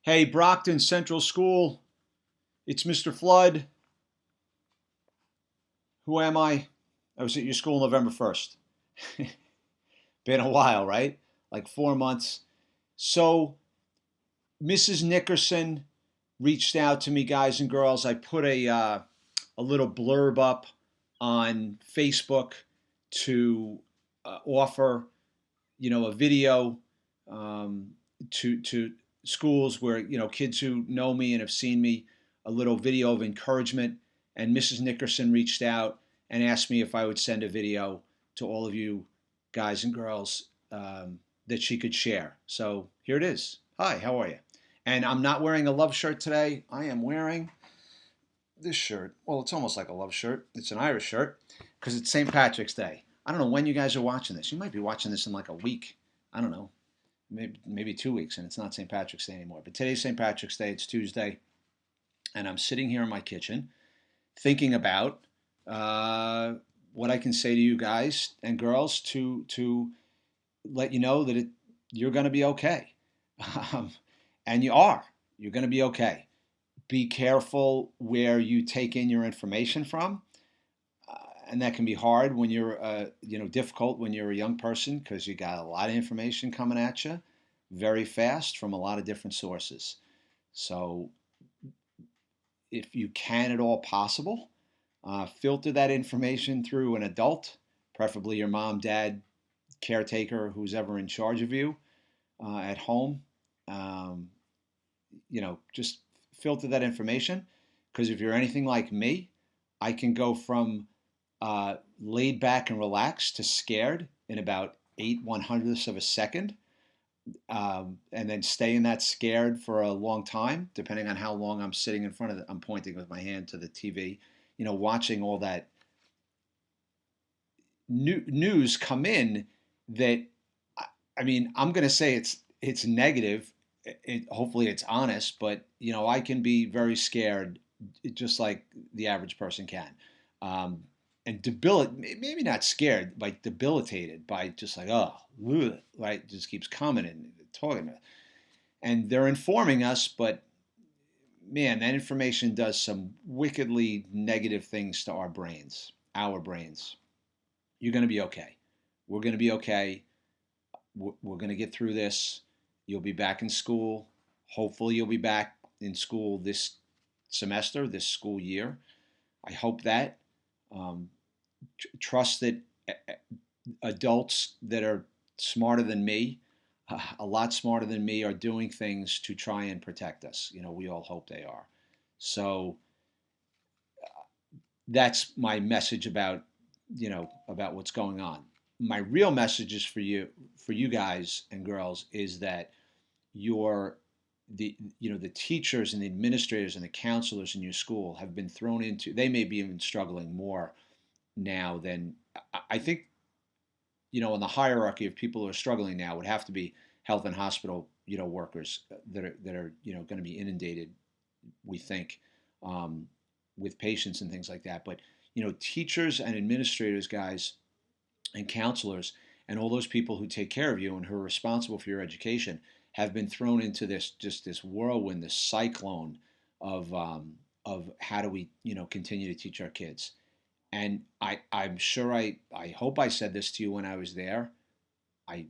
Hey, Brocton Central School, it's Mr. Flood. Who am I? I was at your school November 1st. Been a while, right? Like 4 months. So, Mrs. Nickerson reached out to me, guys and girls. I put a little blurb up on Facebook to offer, a video um, to schools where kids who know me and have seen me, a little video of encouragement. And Mrs. Nickerson reached out and asked me if I would send a video to all of you guys and girls that she could share. So here it is. Hi, how are you? And I'm not wearing a love shirt today. I am wearing this shirt. Well, it's almost like a love shirt. It's an Irish shirt because it's St. Patrick's Day. I don't know when you guys are watching this. You might be watching this in like a week. I don't know, maybe 2 weeks, and it's not St. Patrick's Day anymore. But today's St. Patrick's Day. It's Tuesday, and I'm sitting here in my kitchen thinking about what I can say to you guys and girls to let you know that you're going to be okay, um, and you are. You're going to be okay. Be careful where you take in your information from. And that can be hard when you're, difficult when you're a young person because you got a lot of information coming at you very fast from a lot of different sources. So, if you can at all possible, filter that information through an adult, preferably your mom, dad, caretaker, who's ever in charge of you at home. Um, just filter that information because if you're anything like me, I can go from laid back and relaxed to scared in about 8/100ths of a second, and then stay in that scared for a long time, depending on how long I'm sitting in front of I'm pointing with my hand to the TV, watching all that news come in that, I mean, I'm going to say it's negative. Hopefully it's honest, but I can be very scared, just like the average person can. And maybe not scared, like debilitated by just like, oh, ugh, right, just keeps coming and talking about it. And they're informing us, but man, that information does some wickedly negative things to our brains, You're going to be okay. We're going to be okay. We're going to get through this. You'll be back in school. Hopefully, you'll be back in school this semester, this school year. I hope that. Um, Trust that adults that are smarter than me, a lot smarter than me, are doing things to try and protect us. We all hope they are. So that's my message about what's going on. My real message is for you guys and girls, is that your the teachers and the administrators and the counselors in your school have been thrown into. They may be even struggling more now than I think. In the hierarchy of people who are struggling now would have to be health and hospital workers that are going to be inundated, we think, um, with patients and things like that. But teachers and administrators, guys, and counselors, and all those people who take care of you and who are responsible for your education have been thrown into this whirlwind, this cyclone of how do we continue to teach our kids. And I'm sure I hope I said this to you when I was there. I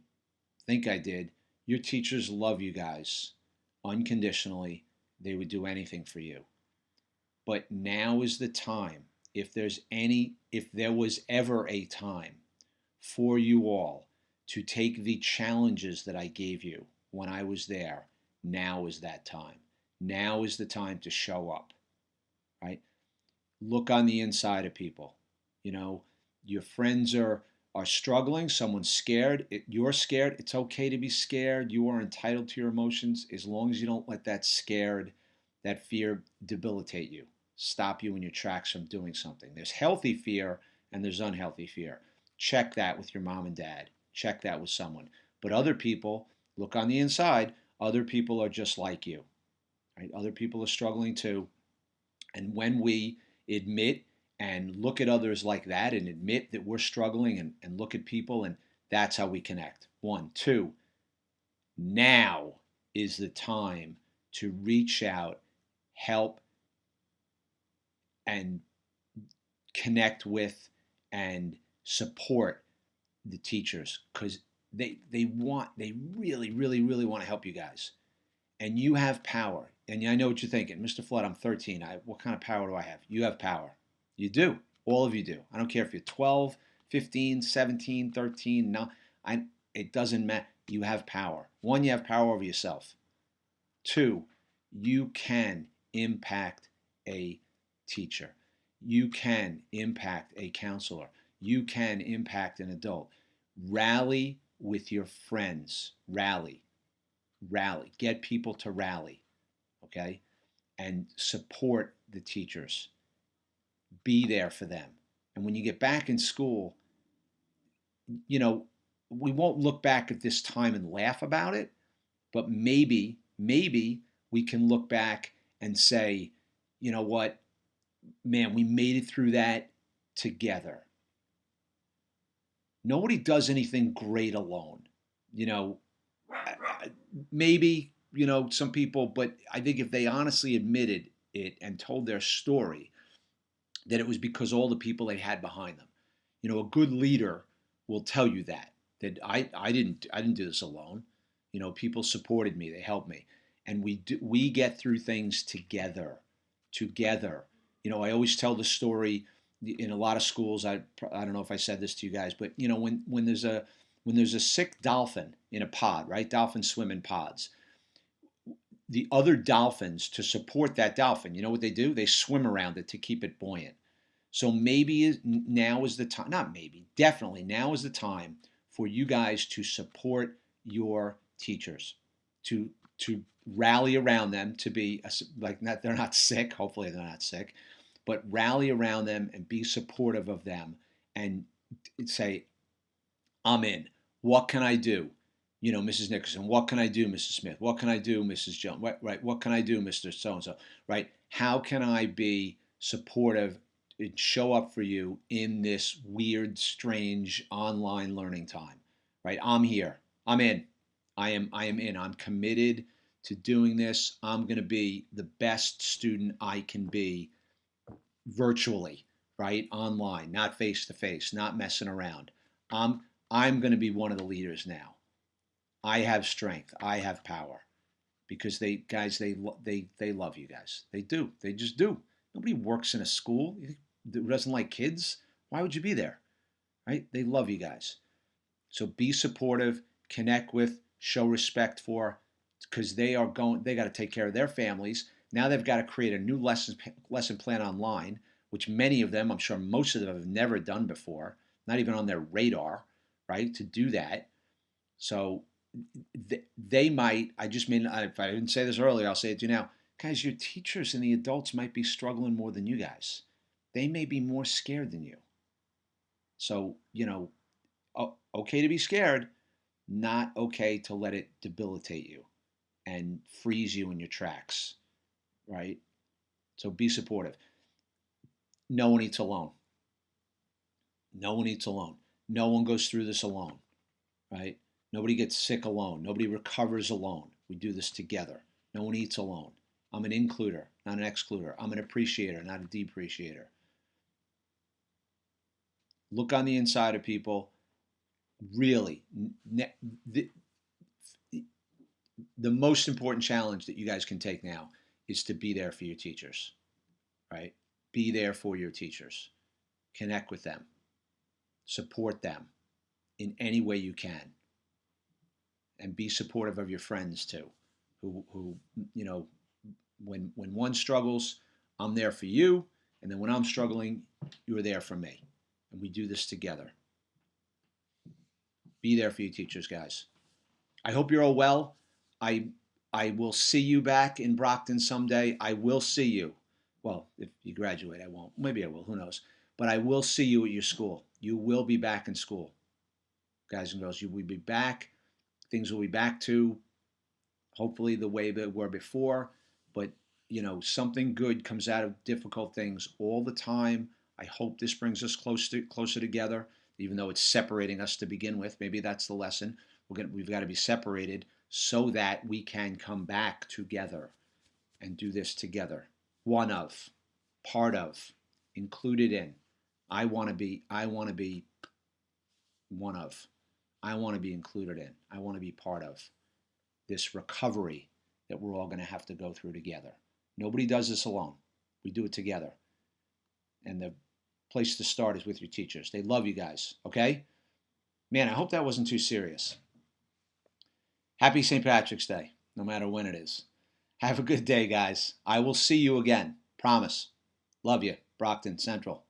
think I did. Your teachers love you guys unconditionally. They would do anything for you. But now is the time. If there was ever a time for you all to take the challenges that I gave you when I was there, now is that time. Now is the time to show up, right? Look on the inside of people. You know, your friends are struggling, someone's scared, you're scared. It's okay to be scared. You are entitled to your emotions as long as you don't let that fear debilitate you, stop you in your tracks from doing something. There's healthy fear and there's unhealthy fear. Check that with your mom and dad. Check that with someone. But other people, look on the inside, other people are just like you. Right? Other people are struggling too. And when we admit and look at others like that and admit that we're struggling and look at people, and that's how we connect. One, two, now is the time to reach out, help, and connect with and support the teachers, because they really want to help you guys, and you have power. And I know what you're thinking, Mr. Flood. I'm 13. What kind of power do I have? You have power. You do. All of you do. I don't care if you're 12, 15, 17, 13. No, it doesn't matter. You have power. One, you have power over yourself. Two, you can impact a teacher. You can impact a counselor. You can impact an adult. Rally with your friends. Rally. Get people to rally, okay? And support the teachers. Be there for them. And when you get back in school, we won't look back at this time and laugh about it, but maybe we can look back and say, you know what, man, we made it through that together. Nobody does anything great alone. Maybe, some people, but I think if they honestly admitted it and told their story, that it was because all the people they had behind them. A good leader will tell you that I didn't do this alone. People supported me, they helped me, and we get through things together. I always tell the story in a lot of schools. I don't know if I said this to you guys, but when there's a sick dolphin in a pod, right? Dolphins swim in pods. The other dolphins, to support that dolphin, you know what they do? They swim around it to keep it buoyant. So maybe now is the time, not maybe, definitely now is the time for you guys to support your teachers, to rally around them, to be they're not sick, hopefully they're not sick, but rally around them and be supportive of them and say, I'm in. What can I do? Mrs. Nickerson, what can I do, Mrs. Smith? What can I do, Mrs. Jones? Right? What can I do, Mr. So-and-so? Right? How can I be supportive and show up for you in this weird, strange online learning time? Right? I'm here. I'm in. I am in. I'm committed to doing this. I'm going to be the best student I can be virtually, right? Online, not face to face, not messing around. I'm going to be one of the leaders now. I have strength. I have power, because they love you guys. They do. They just do. Nobody works in a school that doesn't like kids. Why would you be there, right? They love you guys. So be supportive, connect with, show respect for, because they got to take care of their families. Now they've got to create a new lesson plan online, which many of them, I'm sure most of them, have never done before, not even on their radar, right? To do that. So they might, if I didn't say this earlier, I'll say it to you now. Guys, your teachers and the adults might be struggling more than you guys. They may be more scared than you. So, okay to be scared, not okay to let it debilitate you and freeze you in your tracks, right? So be supportive. No one eats alone. No one eats alone. No one goes through this alone, right? Nobody gets sick alone. Nobody recovers alone. We do this together. No one eats alone. I'm an includer, not an excluder. I'm an appreciator, not a depreciator. Look on the inside of people. Really, the most important challenge that you guys can take now is to be there for your teachers, right? Be there for your teachers. Connect with them. Support them in any way you can. And be supportive of your friends too, who when one struggles, I'm there for you, and then when I'm struggling, you're there for me, and we do this together. Be there for your teachers, guys. I hope you're all well. I will see you back in Brocton someday. I will see you. Well, if you graduate, I won't. Maybe I will. Who knows? But I will see you at your school. You will be back in school, guys and girls. You will be back. Things will be back to hopefully the way they were before. But something good comes out of difficult things all the time. I hope this brings us closer together, even though it's separating us to begin with. Maybe that's the lesson. We've got to be separated so that we can come back together and do this together. One of, part of, included in. I want to be one of. I want to be included in. I want to be part of this recovery that we're all going to have to go through together. Nobody does this alone. We do it together. And the place to start is with your teachers. They love you guys, okay? Man, I hope that wasn't too serious. Happy St. Patrick's Day, no matter when it is. Have a good day, guys. I will see you again. Promise. Love you. Brocton Central.